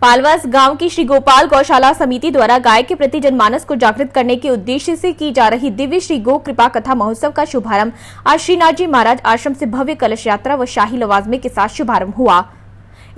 पालवास गांव की श्री गोपाल गौशाला समिति द्वारा गाय के प्रति जनमानस को जागृत करने के उद्देश्य से की जा रही दिव्य श्री गो कृपा कथा महोत्सव का शुभारंभ आज श्रीनाथ जी महाराज आश्रम से भव्य कलश यात्रा व शाही लवाजमे के साथ शुभारंभ हुआ।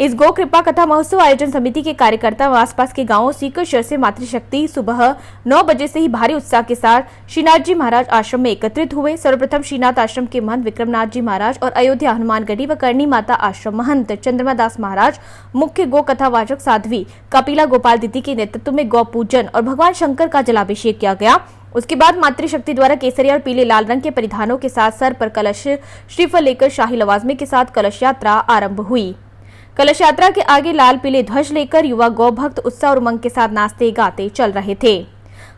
इस गो कृपा कथा महोत्सव आयोजन समिति के कार्यकर्ता व आसपास के गांवों सीकर शहर से मातृशक्ति सुबह 9 बजे से ही भारी उत्साह के साथ श्रीनाथ जी महाराज आश्रम में एकत्रित हुए। सर्वप्रथम श्रीनाथ आश्रम के महंत विक्रमनाथ जी महाराज और अयोध्या हनुमानगढ़ी व करणी माता आश्रम महंत चंद्रमा दास महाराज, मुख्य गो कथावाचक साध्वी कपिला गोपाल दीदी के नेतृत्व में गौ पूजन और भगवान शंकर का जलाभिषेक किया गया। उसके बाद मातृशक्ति द्वारा केसरी और पीले लाल रंग के परिधानों के साथ सर पर कलश श्रीफल लेकर शाही लवाजमे के साथ कलश यात्रा आरंभ हुई। कलश यात्रा के आगे लाल पीले ध्वज लेकर युवा गौ भक्त उत्साह और उमंग के साथ नाचते गाते चल रहे थे।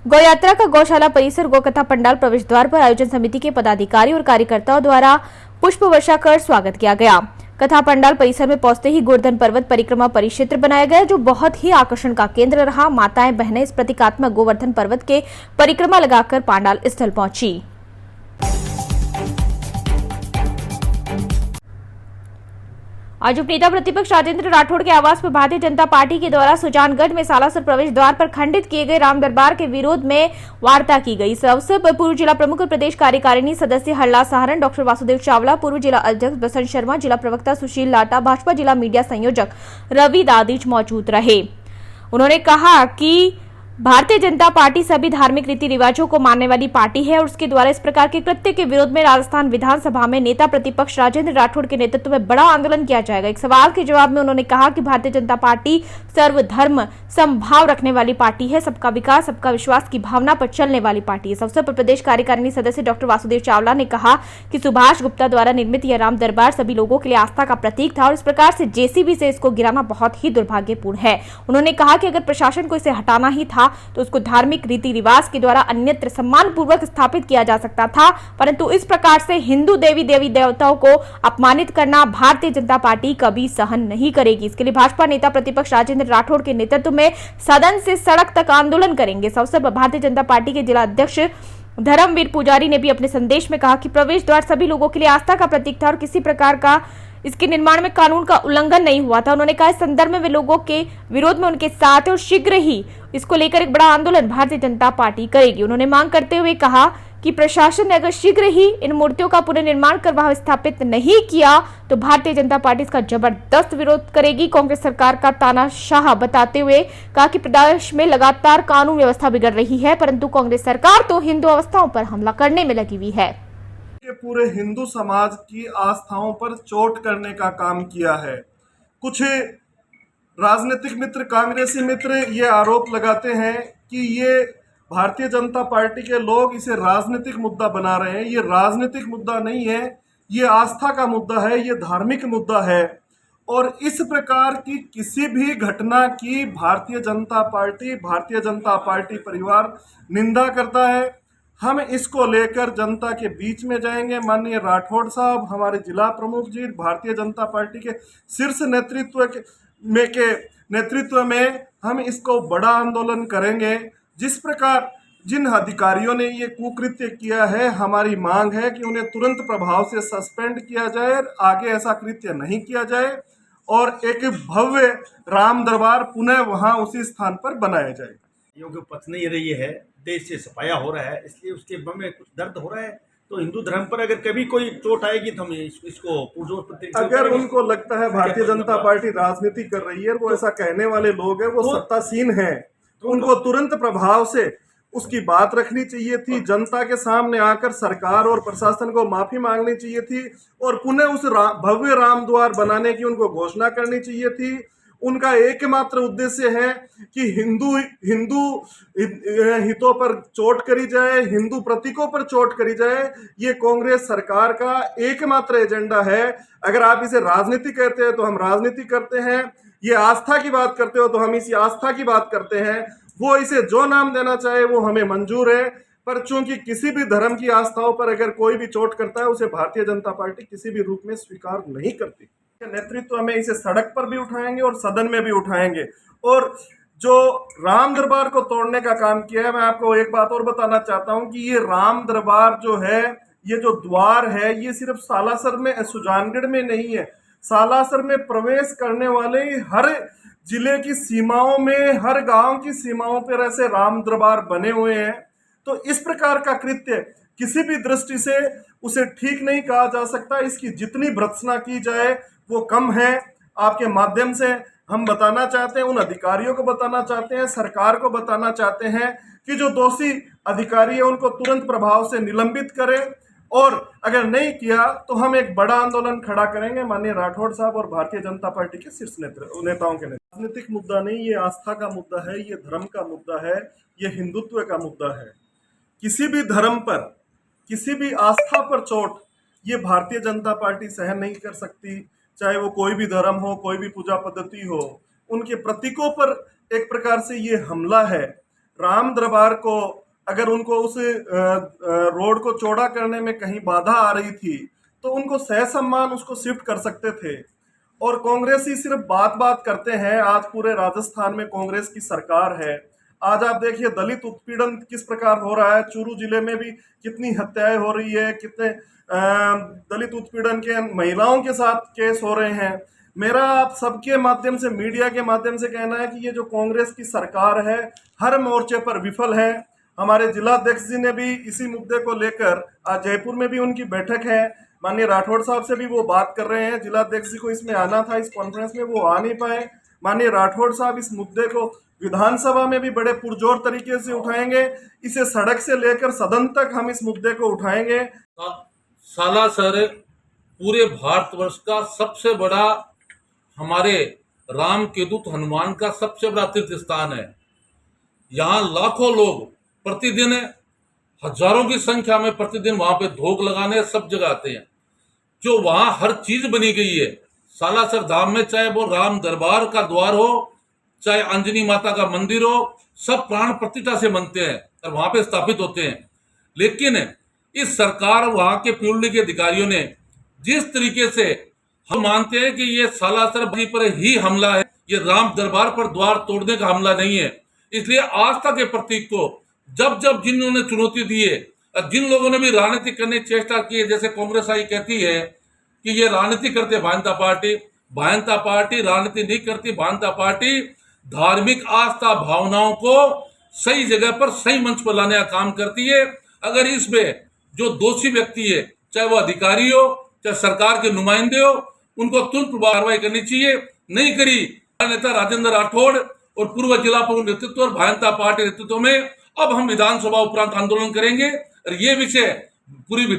गौ यात्रा का गौशाला परिसर गौ कथा पंडाल प्रवेश द्वार पर आयोजन समिति के पदाधिकारी और कार्यकर्ताओं द्वारा पुष्प वर्षा कर स्वागत किया गया। कथा पंडाल परिसर में पहुंचते ही गोवर्धन पर्वत परिक्रमा परिक्षेत्र बनाया गया, जो बहुत ही आकर्षण का केंद्र रहा। माताएं बहनें इस प्रतीकात्मक गोवर्धन पर्वत के परिक्रमा लगाकर पंडाल स्थल पहुंची। आज उपनेता प्रतिपक्ष राजेंद्र राठौड़ के आवास पर भारतीय जनता पार्टी के द्वारा सुजानगढ़ में सालासर प्रवेश द्वार पर खंडित किए गए राम दरबार के विरोध में वार्ता की गई। इस अवसर पर पूर्व जिला प्रमुख और प्रदेश कार्यकारिणी सदस्य हरला सहारण, डॉक्टर वासुदेव चावला, पूर्व जिला अध्यक्ष बसंत शर्मा, जिला प्रवक्ता सुशील लाटा, भाजपा जिला मीडिया संयोजक रवि दादिच मौजूद रहे। उन्होंने कहा कि भारतीय जनता पार्टी सभी धार्मिक रीति रिवाजों को मानने वाली पार्टी है और उसके द्वारा इस प्रकार के कृत्य के विरोध में राजस्थान विधानसभा में नेता प्रतिपक्ष राजेंद्र राठौड़ के नेतृत्व में बड़ा आंदोलन किया जाएगा। एक सवाल के जवाब में उन्होंने कहा कि भारतीय जनता पार्टी सर्वधर्म समभाव रखने वाली पार्टी है, सबका विकास सबका विश्वास की भावना पर चलने वाली पार्टी है। इस अवसर पर प्रदेश कार्यकारिणी सदस्य डॉक्टर वासुदेव चावला ने कहा कि सुभाष गुप्ता द्वारा निर्मित यह राम दरबार सभी लोगों के लिए आस्था का प्रतीक था और इस प्रकार से जेसीबी से इसको गिराना बहुत ही दुर्भाग्यपूर्ण है। उन्होंने कहा कि अगर प्रशासन को इसे हटाना ही था तो उसको धार्मिक रीति रिवाज के द्वारा अन्यत्र सम्मान पूर्वक स्थापित किया जा सकता था, परंतु इस प्रकार से हिंदू देवी देवताओं को अपमानित करना भारतीय जनता पार्टी कभी सहन नहीं करेगी। इसके लिए भाजपा नेता प्रतिपक्ष राजेंद्र राठौड़ के नेतृत्व में सदन से सड़क तक आंदोलन करेंगे। इस अवसर पर भारतीय जनता पार्टी के जिला अध्यक्ष धर्मवीर पुजारी ने भी अपने संदेश में कहा कि प्रवेश द्वार सभी लोगों के लिए आस्था का प्रतीक था और किसी प्रकार का इसके निर्माण में कानून का उल्लंघन नहीं हुआ था। उन्होंने कहा इस संदर्भ में वे लोगों के विरोध में उनके साथ है और शीघ्र ही इसको लेकर एक बड़ा आंदोलन भारतीय जनता पार्टी करेगी। उन्होंने मांग करते हुए कहा कि प्रशासन ने अगर शीघ्र ही इन मूर्तियों का पुनर्निर्माण कर वहां स्थापित नहीं किया तो भारतीय जनता पार्टी इसका जबरदस्त विरोध करेगी। कांग्रेस सरकार का तानाशाह बताते हुए कहा कि प्रदेश में लगातार कानून व्यवस्था बिगड़ रही है, परंतु कांग्रेस सरकार तो हिंदू अवस्थाओं पर हमला करने में लगी हुई है। पूरे हिंदू समाज की आस्थाओं पर चोट करने का काम किया है। कुछ राजनीतिक मित्र, कांग्रेसी मित्र ये आरोप लगाते हैं कि ये भारतीय जनता पार्टी के लोग इसे राजनीतिक मुद्दा बना रहे हैं। ये राजनीतिक मुद्दा नहीं है, ये आस्था का मुद्दा है, ये धार्मिक मुद्दा है। और इस प्रकार की किसी भी घटना की भारतीय जनता पार्टी परिवार निंदा करता है। हम इसको लेकर जनता के बीच में जाएंगे। माननीय राठौड़ साहब, हमारे जिला प्रमुख जी, भारतीय जनता पार्टी के शीर्ष नेतृत्व में हम इसको बड़ा आंदोलन करेंगे। जिस प्रकार जिन अधिकारियों ने ये कुकृत्य किया है, हमारी मांग है कि उन्हें तुरंत प्रभाव से सस्पेंड किया जाए, आगे ऐसा कृत्य नहीं किया जाए और एक भव्य राम दरबार पुनः वहां उसी स्थान पर बनाया जाए। योग्य पथ नहीं रही है, देश से सफाया हो रहा है, इसलिए उसके मन में कुछ दर्द हो रहा है। तो हिंदू धर्म पर अगर कभी कोई चोट आएगी तो हम इसको पुरजोर अगर उनको लगता है भारतीय जनता पार्टी राजनीति कर रही है, वो ऐसा कहने वाले लोग हैं, वो सत्तासीन हैं, तो उनको तुरंत प्रभाव से उसकी बात रखनी चाहिए थी। जनता के सामने आकर सरकार और प्रशासन को माफी मांगनी चाहिए थी और पुनः उस भव्य राम द्वार बनाने की उनको घोषणा करनी चाहिए थी। उनका एकमात्र उद्देश्य है कि हिंदू हितों पर चोट करी जाए, हिंदू प्रतीकों पर चोट करी जाए। ये कांग्रेस सरकार का एकमात्र एजेंडा है। अगर आप इसे राजनीति कहते हैं तो हम राजनीति करते हैं, ये आस्था की बात करते हो तो हम इसी आस्था की बात करते हैं। वो इसे जो नाम देना चाहे वो हमें मंजूर है, पर चूंकि किसी भी धर्म की आस्थाओं पर अगर कोई भी चोट करता है उसे भारतीय जनता पार्टी किसी भी रूप में स्वीकार नहीं करती। नेतृत्व में इसे सड़क पर भी उठाएंगे और सदन में भी उठाएंगे। और जो राम दरबार को तोड़ने का काम किया है, मैं आपको एक बात और बताना चाहता हूं कि ये राम दरबार जो है, ये जो द्वार है, ये सिर्फ सालासर में, सुजानगढ़ में नहीं है। सालासर में प्रवेश करने वाले हर जिले की सीमाओं में, हर गांव की सीमाओं पर ऐसे राम दरबार बने हुए हैं। तो इस प्रकार का कृत्य किसी भी दृष्टि से उसे ठीक नहीं कहा जा सकता। इसकी जितनी भर्त्सना की जाए वो कम है। आपके माध्यम से हम बताना चाहते हैं, उन अधिकारियों को बताना चाहते हैं, सरकार को बताना चाहते हैं कि जो दोषी अधिकारी है उनको तुरंत प्रभाव से निलंबित करें, और अगर नहीं किया तो हम एक बड़ा आंदोलन खड़ा करेंगे माननीय राठौड़ साहब और भारतीय जनता पार्टी के शीर्ष नेताओं के नेतृत्व। राजनीतिक मुद्दा नहीं, ये आस्था का मुद्दा है, ये धर्म का मुद्दा है, ये हिंदुत्व का मुद्दा है। किसी भी धर्म पर, किसी भी आस्था पर चोट ये भारतीय जनता पार्टी सहन नहीं कर सकती, चाहे वो कोई भी धर्म हो, कोई भी पूजा पद्धति हो। उनके प्रतीकों पर एक प्रकार से ये हमला है। राम दरबार को अगर उनको उस रोड को चौड़ा करने में कहीं बाधा आ रही थी तो उनको सहसम्मान उसको शिफ्ट कर सकते थे। और कांग्रेसी सिर्फ बात करते हैं। आज पूरे राजस्थान में कांग्रेस की सरकार है। आज आप देखिए दलित उत्पीड़न किस प्रकार हो रहा है। चूरू जिले में भी कितनी हत्याएं हो रही है, कितने दलित उत्पीड़न के महिलाओं के साथ केस हो रहे हैं। मेरा आप सबके माध्यम से, मीडिया के माध्यम से कहना है कि ये जो कांग्रेस की सरकार है हर मोर्चे पर विफल है। हमारे जिलाध्यक्ष जी ने भी इसी मुद्दे को लेकर आज जयपुर में भी उनकी बैठक है, माननीय राठौड़ साहब से भी वो बात कर रहे हैं। जिलाध्यक्ष जी को इसमें आना था, इस कॉन्फ्रेंस में वो आ नहीं पाए। माननीय राठौड़ साहब इस मुद्दे को विधानसभा में भी बड़े पुरजोर तरीके से उठाएंगे। इसे सड़क से लेकर सदन तक हम इस मुद्दे को उठाएंगे। सालासर पूरे भारतवर्ष का सबसे बड़ा, हमारे राम के दूत हनुमान का सबसे बड़ा तीर्थ स्थान है। यहाँ लाखों लोग प्रतिदिन, हजारों की संख्या में प्रतिदिन वहां पे धोख लगाने सब जगह आते हैं। जो वहां हर चीज बनी गई है सालासर धाम में, चाहे वो राम दरबार का द्वार हो, चाहे अंजनी माता का मंदिर हो, सब प्राण प्रतिष्ठा से बनते हैं और वहां पे स्थापित होते हैं। लेकिन इस सरकार, वहां के पीएलडी के अधिकारियों ने जिस तरीके से, हम मानते हैं कि ये सालासर पर ही हमला है, ये राम दरबार पर द्वार तोड़ने का हमला नहीं है। इसलिए आस्था के प्रतीक को जब जब जिन्होंने चुनौती दी है और जिन लोगों ने भी राजनीति करने की चेष्टा की है, जैसे कांग्रेस आई कहती है कि ये राजनीति करते भाजपा पार्टी राजनीति नहीं करती। भाजपा पार्टी धार्मिक आस्था भावनाओं को सही जगह पर, सही मंच पर लाने का काम करती है। अगर इसमें जो दोषी व्यक्ति है, चाहे वो अधिकारी हो, चाहे सरकार के नुमाइंदे हो, उनको तुरंत कार्रवाई करनी चाहिए। नहीं करी, नेता राजेंद्र राठौड़ और पूर्व जिला प्रमुख नेतृत्व और भाजपा पार्टी नेतृत्व में अब हम विधानसभा उपरांत आंदोलन करेंगे और ये विषय पूरी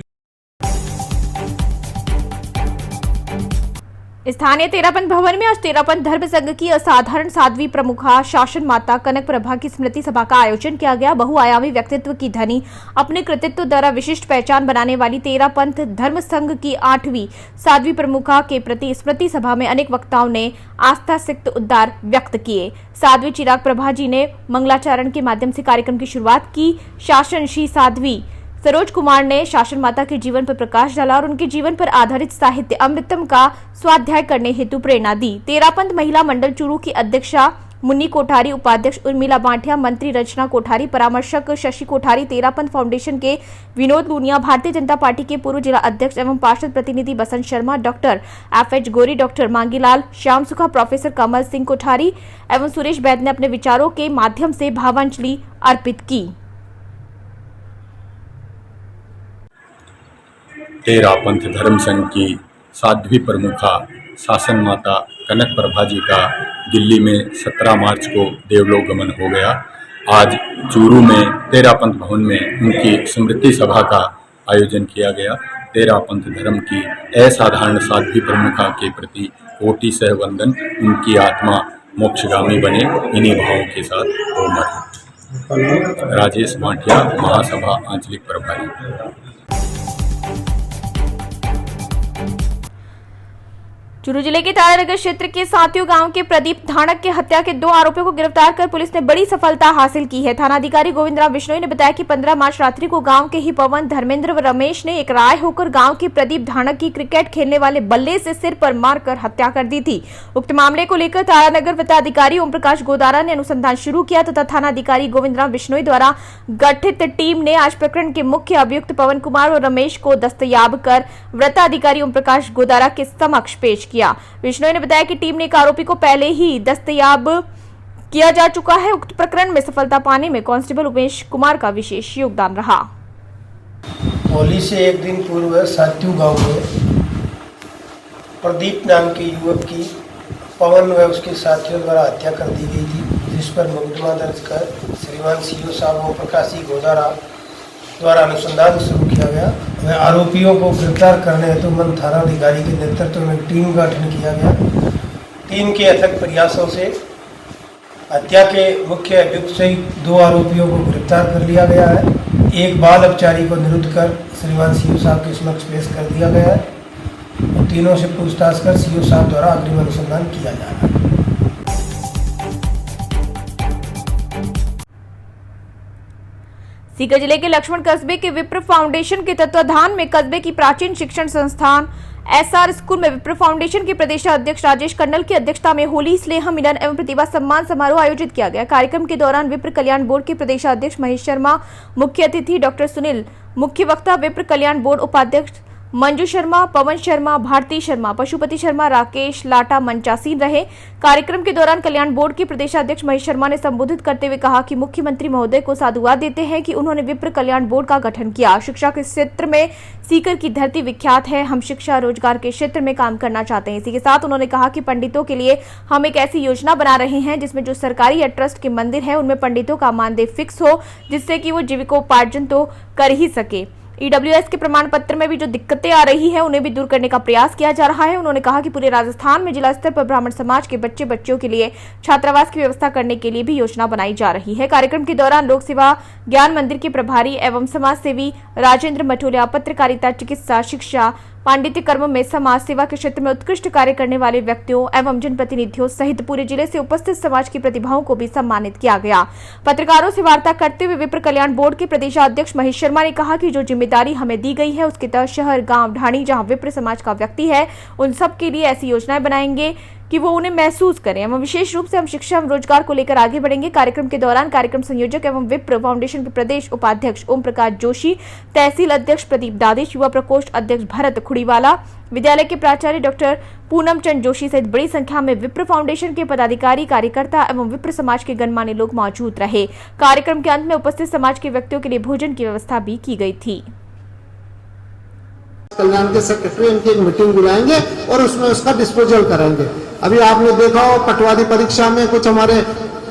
स्थानीय तेरापंथ भवन में आज तेरापंथ धर्म संघ की असाधारण साध्वी प्रमुखा शासन माता कनक प्रभा की स्मृति सभा का आयोजन किया गया। बहुआयामी व्यक्तित्व की धनी, अपने कृतित्व द्वारा विशिष्ट पहचान बनाने वाली तेरापंथ धर्म संघ की 8वीं साध्वी प्रमुखा के प्रति स्मृति सभा में अनेक वक्ताओं ने आस्था सिक्त उद्गार व्यक्त किए। साध्वी चिराग प्रभा जी ने मंगलाचरण के माध्यम से कार्यक्रम की शुरुआत की। शासन श्री साध्वी सरोज कुमार ने शासन माता के जीवन पर प्रकाश डाला और उनके जीवन पर आधारित साहित्य अमृतम का स्वाध्याय करने हेतु प्रेरणा दी। तेरापंथ महिला मंडल चूरू की अध्यक्षा मुन्नी कोठारी, उपाध्यक्ष उर्मिला बांटिया, मंत्री रचना कोठारी, परामर्शक शशि कोठारी, तेरापंथ फाउंडेशन के विनोद लूनिया, भारतीय जनता पार्टी के पूर्व जिला अध्यक्ष एवं पार्षद प्रतिनिधि बसंत शर्मा, डॉक्टर FH गोरी, डॉक्टर मांगीलाल श्याम सुखा, प्रोफेसर कमल सिंह कोठारी एवं सुरेश बैद ने अपने विचारों के माध्यम से भावांजलि अर्पित की। तेरापंथ धर्म संघ की साध्वी प्रमुखा शासन माता कनक प्रभा जी का दिल्ली में 17 मार्च को देवलोक गमन हो गया। आज चूरू में तेरापंथ भवन में उनकी स्मृति सभा का आयोजन किया गया। तेरापंथ धर्म की असाधारण साध्वी प्रमुखा के प्रति कोटि सह वंदन। उनकी आत्मा मोक्षगामी बने, इन्हीं भावों के साथ ओम हरि। राजेश बांटिया, महासभा आंचलिक प्रभारी। चूरू जिले के तारानगर क्षेत्र के सातियों गांव के प्रदीप धानक के हत्या के 2 आरोपियों को गिरफ्तार कर पुलिस ने बड़ी सफलता हासिल की है। थानाधिकारी गोविंदराव बिश्नोई ने बताया कि 15 मार्च रात्रि को गांव के ही पवन, धर्मेंद्र व रमेश ने एक राय होकर गांव के प्रदीप धानक की क्रिकेट खेलने वाले बल्ले से सिर पर मारकर हत्या कर दी थी। उक्त मामले को लेकर तारानगर वृत्ताधिकारी ओम प्रकाश गोदारा ने अनुसंधान शुरू किया तथा थानाधिकारी गोविंदराव बिश्नोई द्वारा गठित टीम ने आज प्रकरण के मुख्य अभियुक्त पवन कुमार और रमेश को दस्तयाब कर वृत्ताधिकारी ओम प्रकाश गोदारा के समक्ष पेश किया। किया। बिश्नोई ने बताया कि टीम ने एक आरोपी को पहले ही दस्तयाब किया जा चुका है। उक्त प्रकरण में सफलता पाने में कांस्टेबल उमेश कुमार का विशेष योगदान रहा। होली से एक दिन पूर्व सात्यू गांव में प्रदीप नाम के युवक की पवन व उसके साथियों द्वारा हत्या कर दी गई थी, जिस पर मुकदमा दर्ज कर श्रीमान सीओ साहब ओम प्रकाश गोदारा द्वारा अनुसंधान शुरू किया गया। वह आरोपियों को गिरफ्तार करने हेतु मन थाना अधिकारी के नेतृत्व में टीम का गठन किया गया। टीम के अथक प्रयासों से हत्या के मुख्य अभियुक्त सहित 2 आरोपियों को गिरफ्तार कर लिया गया है। एक बाल अपचारी को निरुद्ध कर श्रीमान सीओ साहब के समक्ष पेश कर दिया गया है और तीनों से पूछताछ कर सीओ साहब द्वारा अग्रिम अनुसंधान किया जा रहा है। सीकर जिले के लक्ष्मण कस्बे के विप्र फाउंडेशन के तत्वाधान में कस्बे की प्राचीन शिक्षण संस्थान एसआर स्कूल में विप्र फाउंडेशन के प्रदेशाध्यक्ष राजेश कन्नल की अध्यक्षता में होली स्नेह मिलन एवं प्रतिभा सम्मान समारोह आयोजित किया गया। कार्यक्रम के दौरान विप्र कल्याण बोर्ड के प्रदेशाध्यक्ष महेश शर्मा, मुख्य अतिथि डॉक्टर सुनील, मुख्य वक्ता विप्र कल्याण बोर्ड उपाध्यक्ष मंजू शर्मा, पवन शर्मा, भारती शर्मा, पशुपति शर्मा, राकेश लाटा मंचासीन रहे। कार्यक्रम के दौरान कल्याण बोर्ड के प्रदेशाध्यक्ष महेश शर्मा ने संबोधित करते हुए कहा कि मुख्यमंत्री महोदय को साधुवाद देते हैं कि उन्होंने विप्र कल्याण बोर्ड का गठन किया। शिक्षा के क्षेत्र में सीकर की धरती विख्यात है। हम शिक्षा रोजगार के क्षेत्र में काम करना चाहते हैं। इसी के साथ उन्होंने कहा कि पंडितों के लिए हम एक ऐसी योजना बना रहे हैं जिसमें जो सरकारी या ट्रस्ट के मंदिर है उनमें पंडितों का मानदेय फिक्स हो, जिससे कि वो जीविकोपार्जन तो कर ही सके। ईडब्ल्यूएस के प्रमाण पत्र में भी जो दिक्कतें आ रही है उन्हें भी दूर करने का प्रयास किया जा रहा है। उन्होंने कहा कि पूरे राजस्थान में जिला स्तर पर ब्राह्मण समाज के बच्चों के लिए छात्रावास की व्यवस्था करने के लिए भी योजना बनाई जा रही है। कार्यक्रम के दौरान लोक सेवा ज्ञान मंदिर के प्रभारी एवं समाज सेवी राजेंद्र मठोलिया, पत्रकारिता, चिकित्सा, शिक्षा, पांडित्य कर्म में समाज सेवा के क्षेत्र में उत्कृष्ट कार्य करने वाले व्यक्तियों एवं जनप्रतिनिधियों सहित पूरे जिले से उपस्थित समाज की प्रतिभाओं को भी सम्मानित किया गया। पत्रकारों से वार्ता करते हुए विप्र कल्याण बोर्ड के प्रदेशाध्यक्ष महेश शर्मा ने कहा कि जो जिम्मेदारी हमें दी गई है उसके तहत शहर, गांव, ढाणी जहां विप्र समाज का व्यक्ति है उन सब के लिए ऐसी योजनाएं बनाएंगे कि वो उन्हें महसूस करें एवं विशेष रूप से हम शिक्षा एवं रोजगार को लेकर आगे बढ़ेंगे। कार्यक्रम के दौरान कार्यक्रम संयोजक एवं विप्र फाउंडेशन के प्रदेश उपाध्यक्ष ओम प्रकाश जोशी, तहसील अध्यक्ष प्रदीप दादिश, युवा प्रकोष्ठ अध्यक्ष भरत खुड़ीवाला, विद्यालय के प्राचार्य डॉक्टर पूनम चंद जोशी सहित बड़ी संख्या में विप्र फाउंडेशन के पदाधिकारी, कार्यकर्ता एवं विप्र समाज के गणमान्य लोग मौजूद रहे। कार्यक्रम के अंत में उपस्थित समाज के व्यक्तियों के लिए भोजन की व्यवस्था भी की गई थी। कल्याण के सेक्रेटरी इनकी एक मीटिंग बुलाएंगे और उसमें उसका डिस्पोजल करेंगे। अभी आपने देखा हो पटवारी परीक्षा में कुछ हमारे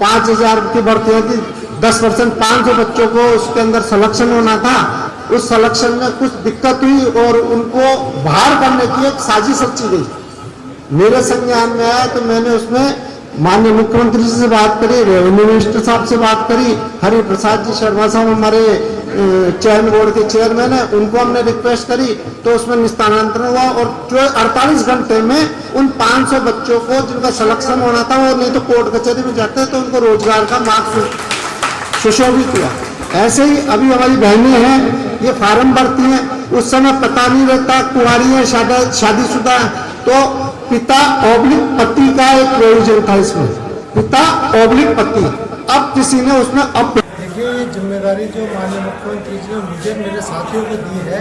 5000 की भर्तियां थी, 10% 500 बच्चों को उसके अंदर सिलेक्शन होना था। उस सिलेक्शन में कुछ दिक्कत हुई और उनको बाहर करने की एक साजिश रची गई। मेरे संज्ञान में आया तो मैंने उसमें माननीय मुख्यमंत्री जी से बात करी, रेवेन्यू मिनिस्टर साहब से बात करी, हरि प्रसाद जी शर्मा साहब हमारे चयन बोर्ड के चेयरमैन है, उनको हमने रिक्वेस्ट करी तो उसमें निस्तानांतरण हुआ और 48 घंटे में उन 500 बच्चों को जिनका सिलेक्शन होना था वो नहीं तो कोर्ट कचहरी में जाते तो उनको रोजगार का मार्ग सुशोभित हुआ। ऐसे ही अभी हमारी बहनें हैं, ये फार्म भरती हैं, उस समय पता नहीं रहता कुंवारी है, शादीशुदा है, तो पिता ऑब्लिक पति का एक प्रोविजन था इसमें, पिता ऑब्लिक पति। अब किसी ने उसमें देखिए ये जिम्मेदारी जो माननीय मुख्यमंत्री जी ने मुझे मेरे साथियों को दी है,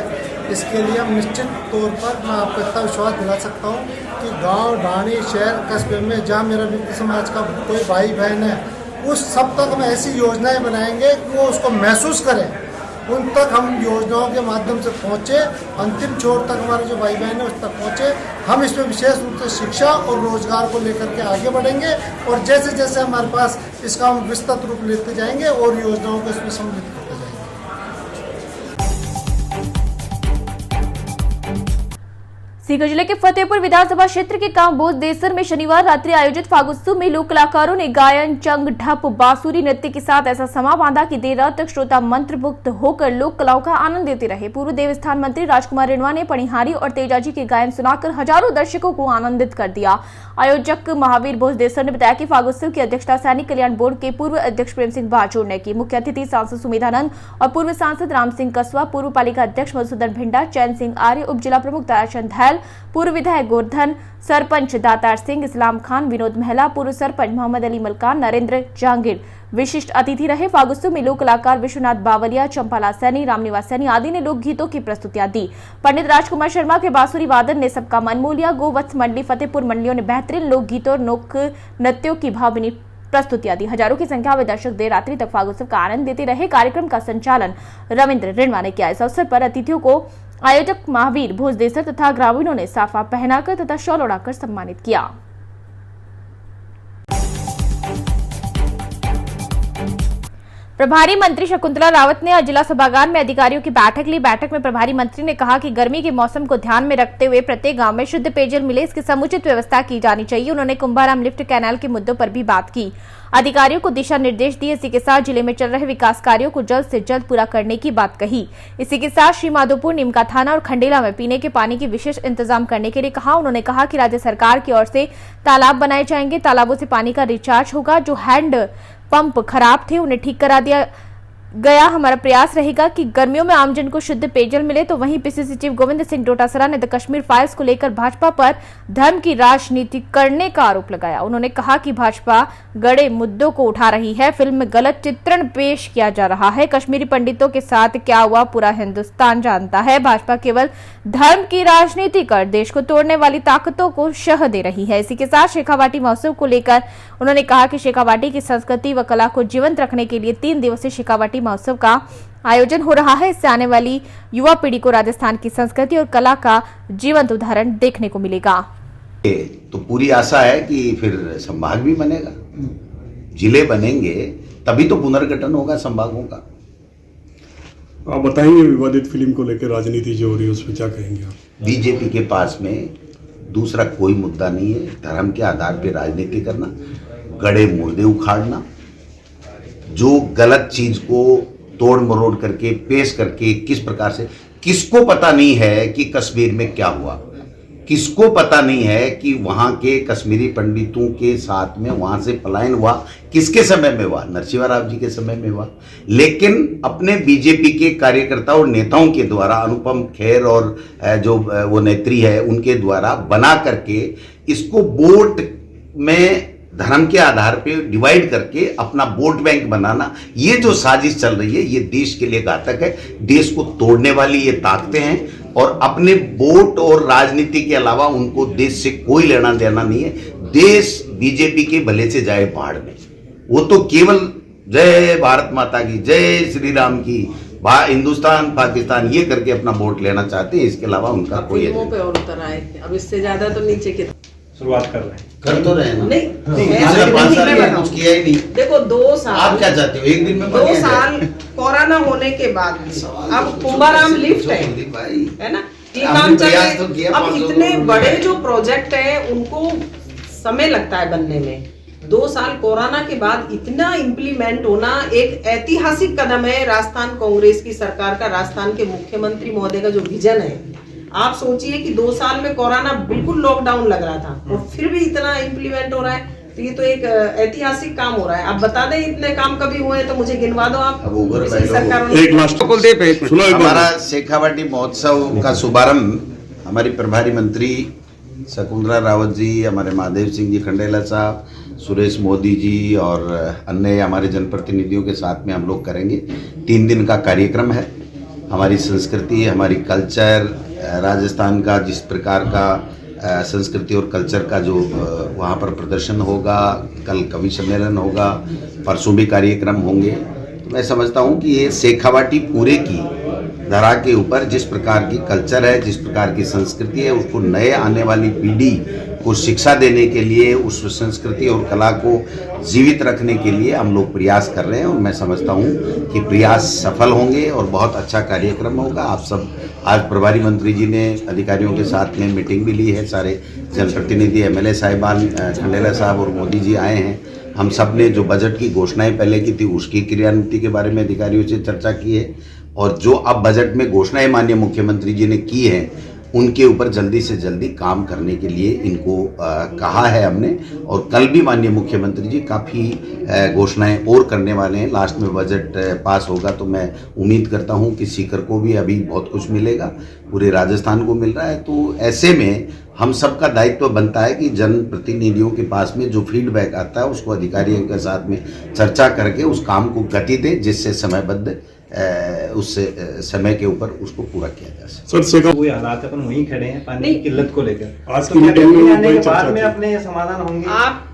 इसके लिए हम निश्चित तौर पर मैं आपको इतना विश्वास दिला सकता हूँ कि गांव, ढाणी, शहर, कस्बे में जहाँ मेरा विप्र समाज का कोई भाई बहन है उस सब तक हम ऐसी योजनाएं बनाएंगे कि वो उसको महसूस करें। उन तक हम योजनाओं के माध्यम से पहुँचे, अंतिम छोर तक हमारे जो भाई बहन है उस तक पहुँचे। हम इसमें विशेष रूप से शिक्षा और रोजगार को लेकर के आगे बढ़ेंगे और जैसे जैसे हमारे पास इसका हम विस्तृत रूप लेते जाएंगे और योजनाओं को इसमें सम्मिलित करते जाएंगे। सीकर जिले के फतेहपुर विधानसभा क्षेत्र के गांव बोधदेसर में शनिवार रात्रि आयोजित फागुत्सव में लोक कलाकारों ने गायन, चंग, ढप, बांसुरी नृत्य के साथ ऐसा समा बांधा कि देर रात तक श्रोता मंत्रमुग्ध होकर लोक कलाओं का आनंद लेते रहे। पूर्व देवस्थान मंत्री राजकुमार रेणवा ने पणिहारी और तेजाजी के गायन सुनाकर हजारों दर्शकों को आनंदित कर दिया। आयोजक महावीर बोधदेसर ने बताया कि फागुत्सव की अध्यक्षता सैनिक कल्याण बोर्ड के पूर्व अध्यक्ष प्रेम सिंह बाजोर ने की। मुख्य अतिथि सांसद सुमेधानंद और पूर्व सांसद राम सिंह कसवा, पूर्व पालिका अध्यक्ष मधुसूदन भिंडा, चैन सिंह आर्य, उप जिला प्रमुख ताराचंद धैल, मंडल, पूर्व विधायक गोवर्धन, सरपंच दातार सिंह, इस्लाम खान, विनोद महला, पूर्व सरपंच मोहम्मद अली मलकान, नरेंद्र जहांगीर विशिष्ट अतिथि रहे। फागुत्सव में लोक कलाकार विश्वनाथ बावलिया, चंपाला सैनी, रामनिवास सैनी आदि ने लोक गीतों की प्रस्तुतियां दी। पंडित राजकुमार शर्मा के बांसुरी वादन ने सबका मन मोह लिया। गोवत्स मंडली, फतेहपुर मंडलियों ने बेहतरीन लोक गीतों और लोक नृत्यों की भावनीय प्रस्तुतियां दी। हजारों की संख्या में दर्शक देर रात्रि तक फागुत्सव का आनंद लेते रहे। कार्यक्रम का संचालन रविंद्र रिणवा ने किया। इस अवसर पर अतिथियों को आयोजक महावीर भोजदेसर तथा ग्रामीणों ने साफा पहनाकर तथा शॉल ओढ़ाकर सम्मानित किया। प्रभारी मंत्री शकुंतला रावत ने आज जिला सभागार में अधिकारियों की बैठक ली। बैठक में प्रभारी मंत्री ने कहा कि गर्मी के मौसम को ध्यान में रखते हुए प्रत्येक गांव में शुद्ध पेयजल मिले, इसकी समुचित व्यवस्था की जानी चाहिए। उन्होंने कुंभाराम लिफ्ट कैनाल के मुद्दों पर भी बात की, अधिकारियों को दिशा निर्देश दिए। इसी के साथ जिले में चल रहे विकास कार्यों को जल्द से जल्द पूरा करने की बात कही। इसी के साथ श्री माधोपुर, नीमका थाना और खंडेला में पीने के पानी की विशेष इंतजाम करने के लिए कहा। उन्होंने कहा कि राज्य सरकार की ओर से तालाब बनाए जाएंगे, तालाबों से पानी का रिचार्ज होगा। जो हैंड पंप खराब थे उन्हें ठीक करा दिया गया। हमारा प्रयास रहेगा कि गर्मियों में आमजन को शुद्ध पेयजल मिले। तो वहीं पीसीसी चीफ गोविंद सिंह डोटासरा ने द कश्मीर फाइल्स को लेकर भाजपा पर धर्म की राजनीति करने का आरोप लगाया। उन्होंने कहा कि भाजपा गड़े मुद्दों को उठा रही है, फिल्म में गलत चित्रण पेश किया जा रहा है। कश्मीरी पंडितों के साथ क्या हुआ पूरा हिंदुस्तान जानता है। भाजपा केवल धर्म की राजनीति कर देश को तोड़ने वाली ताकतों को शह दे रही है। इसी के साथ शेखावाटी महोत्सव को लेकर उन्होंने कहा कि शेखावाटी की संस्कृति व कला को जीवंत रखने के लिए 3 दिवसीय शेखावाटी महोत्सव का आयोजन हो रहा है। इससे आने वाली युवा पीढ़ी को राजस्थान की संस्कृति और कला का जीवंत उदाहरण देखने को मिलेगा। तो पूरी आशा है कि फिर संभाग भी बनेगा, जिले बनेंगे, तभी तो पुनर्गठन होगा संभागों का। आप बताएंगे विवादित फिल्म को लेकर राजनीति जो हो रही है उस पर क्या कहेंगे आप? बीजेपी के पास में दूसरा कोई मुद्दा नहीं है। धर्म के आधार पर राजनीति करना, गड़े मुर्दे उखाड़ना, जो गलत चीज को तोड़ मरोड़ करके पेश करके किस प्रकार से, किसको पता नहीं है कि कश्मीर में क्या हुआ, किसको पता नहीं है कि वहां के कश्मीरी पंडितों के साथ में वहां से पलायन हुआ, किसके समय में हुआ, नरसिम्हा राव जी के समय में हुआ। लेकिन अपने बीजेपी के कार्यकर्ताओं और नेताओं के द्वारा, अनुपम खेर और जो वो नेत्री है उनके द्वारा बना करके इसको वोट में धर्म के आधार पे डिवाइड करके अपना वोट बैंक बनाना, ये जो साजिश चल रही है ये देश के लिए घातक है। देश को तोड़ने वाली ये ताकतें हैं और अपने वोट और राजनीति के अलावा उनको देश से कोई लेना देना नहीं है। देश बीजेपी के भले से जाए भाड़ में, वो तो केवल जय भारत माता की, जय श्री राम की, हिंदुस्तान पाकिस्तान ये करके अपना वोट लेना चाहते हैं। इसके अलावा उनका कोई पे और उतर आए थे, अब इससे ज्यादा तो नीचे के शुरुआत कर रहे हैं, कर तो रहे हैं ना। नहीं, पिछले 5 साल में कुछ किया ही नहीं। देखो 2 साल आप क्या चाहते हो, एक दिन में 2 साल कोरोना होने के बाद अब कुंभाराम लिफ्ट है ना, ये काम चल रहा है। अब इतने बड़े जो प्रोजेक्ट है उनको समय लगता है बनने में। 2 साल कोरोना के बाद इतना इम्प्लीमेंट होना एक ऐतिहासिक कदम है राजस्थान कांग्रेस की सरकार का, राजस्थान के मुख्यमंत्री महोदय का जो विजन है। आप सोचिए कि 2 साल में कोरोना बिल्कुल लॉकडाउन लग रहा था और फिर भी इतना इम्प्लीमेंट हो रहा है, तो ये तो एक ऐतिहासिक काम हो रहा है। आप बता दें इतने काम कभी हुए हैं तो मुझे गिनवा दो आप। हमारा शेखावाटी महोत्सव का शुभारंभ हमारी प्रभारी मंत्री शकुंतला रावत जी, हमारे महादेव सिंह जी खंडेला साहब, सुरेश मोदी जी और अन्य हमारे जनप्रतिनिधियों के साथ में हम लोग करेंगे। 3 दिन का कार्यक्रम है। हमारी संस्कृति, हमारी कल्चर, राजस्थान का जिस प्रकार का संस्कृति और कल्चर का जो वहाँ पर प्रदर्शन होगा, कल कवि सम्मेलन होगा, परसों भी कार्यक्रम होंगे। तो मैं समझता हूँ कि ये शेखावाटी पूरे की धरा के ऊपर जिस प्रकार की कल्चर है, जिस प्रकार की संस्कृति है, उसको नए आने वाली पीढ़ी को शिक्षा देने के लिए, उस संस्कृति और कला को जीवित रखने के लिए हम लोग प्रयास कर रहे हैं और मैं समझता हूँ कि प्रयास सफल होंगे और बहुत अच्छा कार्यक्रम होगा। आप सब, आज प्रभारी मंत्री जी ने अधिकारियों के साथ में मीटिंग भी ली है, सारे जनप्रतिनिधि, MLA साहिबान, खंडेला साहब और मोदी जी आए हैं। हम सब ने जो बजट की घोषणाएं पहले की थी उसकी क्रियान्विति के बारे में अधिकारियों से चर्चा की है और जो अब बजट में घोषणाएं माननीय मुख्यमंत्री जी ने की हैं उनके ऊपर जल्दी से जल्दी काम करने के लिए इनको कहा है हमने। और कल भी माननीय मुख्यमंत्री जी काफ़ी घोषणाएं और करने वाले हैं। लास्ट में बजट पास होगा तो मैं उम्मीद करता हूं कि सीकर को भी अभी बहुत कुछ मिलेगा, पूरे राजस्थान को मिल रहा है। तो ऐसे में हम सबका दायित्व बनता है कि जनप्रतिनिधियों के पास में जो फीडबैक आता है उसको अधिकारियों के साथ में चर्चा करके उस काम को गति दें, जिससे समयबद्ध उससे समय के ऊपर उसको पूरा किया जा सके। सर वही हालात अपन वहीं खड़े हैं पानी की किल्लत को लेकर। आज तो की मीटिंग में आने कोई के बाद में चर्चा अपने समाधान होंगे। आप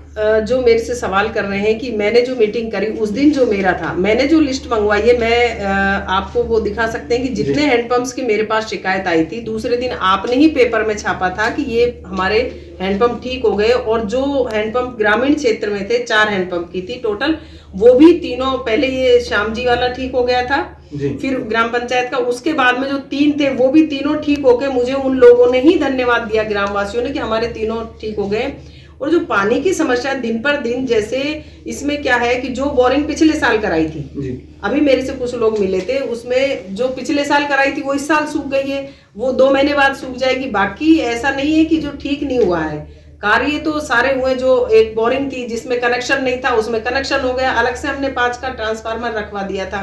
जो मेरे से सवाल कर रहे हैं कि मैंने जो मीटिंग करी उस दिन जो मेरा था, मैंने जो लिस्ट मंगवाई है, मैं आपको वो दिखा सकते हैं कि जितने हैंडपंप्स की मेरे पास शिकायत आई थी, दूसरे दिन आपने ही पेपर में छापा था कि ये हमारे हैंडपंप ठीक हो गए। और जो हैंडपंप ग्रामीण क्षेत्र में थे, 4 हैंडपंप की थी टोटल, वो भी तीनों, पहले ये श्याम जी वाला ठीक हो गया था, फिर ग्राम पंचायत का, उसके बाद में जो 3 थे वो भी तीनों ठीक हो गए। मुझे उन लोगों ने ही धन्यवाद दिया, ग्रामवासियों ने, कि हमारे तीनों ठीक हो गए। और जो पानी की समस्या दिन पर दिन, जैसे इसमें क्या है कि जो बोरिंग पिछले साल कराई थी, अभी मेरे से कुछ लोग मिले थे, उसमें जो पिछले साल कराई थी वो इस साल सूख गई है, वो 2 महीने बाद सूख जाएगी। बाकी ऐसा नहीं है कि जो ठीक नहीं हुआ है, कार्य तो सारे हुए। जो एक बोरिंग थी जिसमें कनेक्शन नहीं था, उसमें कनेक्शन हो गया, अलग से हमने 5 का ट्रांसफार्मर रखवा दिया था।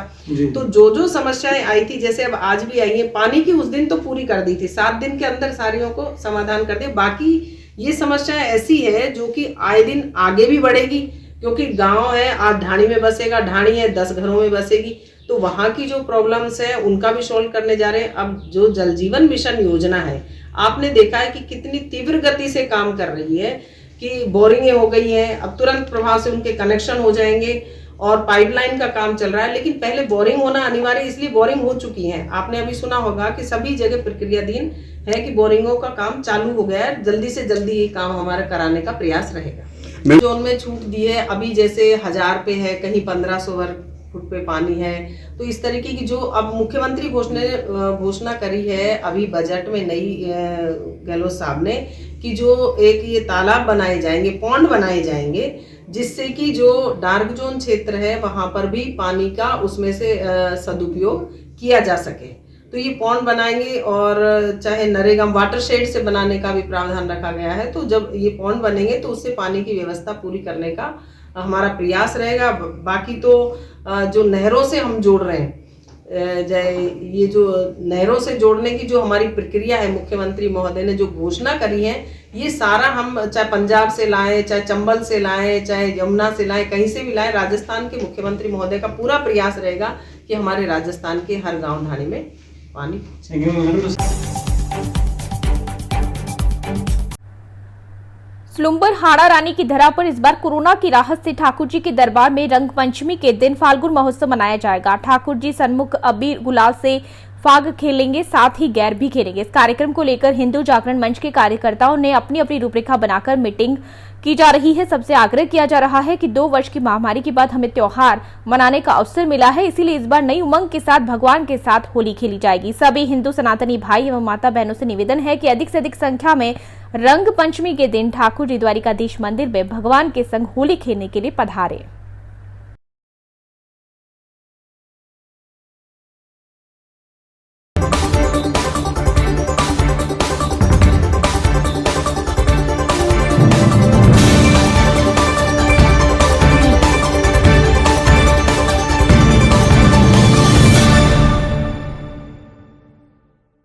तो जो समस्याएं आई थी, जैसे अब आज भी आई है, पानी की उस दिन तो पूरी कर दी थी, 7 दिन के अंदर सारियों को समाधान कर दिया। बाकी ये समस्या ऐसी है जो कि आए दिन आगे भी बढ़ेगी, क्योंकि गांव है, आज ढाणी में बसेगा, ढाणी है 10 घरों में बसेगी, तो वहां की जो प्रॉब्लम्स है उनका भी सॉल्व करने जा रहे हैं। अब जो जल जीवन मिशन योजना है, आपने देखा है कि कितनी तीव्र गति से काम कर रही है, कि बोरिंगें हो गई हैं, अब तुरंत प्रभाव से उनके कनेक्शन हो जाएंगे, और पाइपलाइन का काम चल रहा है। लेकिन पहले बोरिंग होना अनिवार्य, इसलिए बोरिंग हो चुकी है। आपने अभी सुना होगा कि सभी जगह प्रक्रियाधीन है कि बोरिंगों का काम चालू हो गया है। जल्दी से जल्दी ये काम हमारा कराने का प्रयास रहेगा। जोन में छूट दी है, अभी जैसे 1000 पे है, कहीं 1500 वर्ग फुट पे पानी है। तो इस तरीके की जो अब मुख्यमंत्री घोषणा करी है अभी बजट में नई गहलोत साहब ने, कि जो एक ये तालाब बनाए जाएंगे, पौंड बनाए जाएंगे, जिससे कि जो डार्क जोन क्षेत्र है वहां पर भी पानी का उसमें से सदुपयोग किया जा सके। तो ये पौंड बनाएंगे, और चाहे नरेगा वाटर शेड से बनाने का भी प्रावधान रखा गया है। तो जब ये पौंड बनेंगे तो उससे पानी की व्यवस्था पूरी करने का हमारा प्रयास रहेगा। बाकी तो जो नहरों से हम जोड़ रहे हैं, ये जो नहरों से जोड़ने की जो हमारी प्रक्रिया है, मुख्यमंत्री महोदय ने जो घोषणा करी है, ये सारा हम चाहे पंजाब से लाएं, चाहे चंबल से लाएं, चाहे यमुना से लाएं, कहीं से भी लाएं, राजस्थान के मुख्यमंत्री महोदय का पूरा प्रयास रहेगा कि हमारे राजस्थान के हर गांव ढाणी में पानी। स्लुम्बर हाड़ा रानी की धरा पर इस बार कोरोना की राहत से ठाकुर जी के दरबार में रंग पंचमी के दिन फाल्गुन महोत्सव मनाया जाएगा। ठाकुर जी सन्मुख अबीर गुलाल से फाग खेलेंगे, साथ ही गैर भी खेलेंगे। इस कार्यक्रम को लेकर हिंदू जागरण मंच के कार्यकर्ताओं ने अपनी अपनी रूपरेखा बनाकर मीटिंग की जा रही है। सबसे आग्रह किया जा रहा है कि 2 वर्ष की महामारी के बाद हमें त्योहार मनाने का अवसर मिला है, इसीलिए इस बार नई उमंग के साथ भगवान के साथ होली खेली जाएगी। सभी हिंदू सनातनी भाई एवं माता बहनों से निवेदन है कि अधिक से अधिक संख्या में रंग पंचमी के दिन ठाकुर जी द्वारिकाधीश मंदिर में भगवान के संग होली खेलने के लिए पधारें।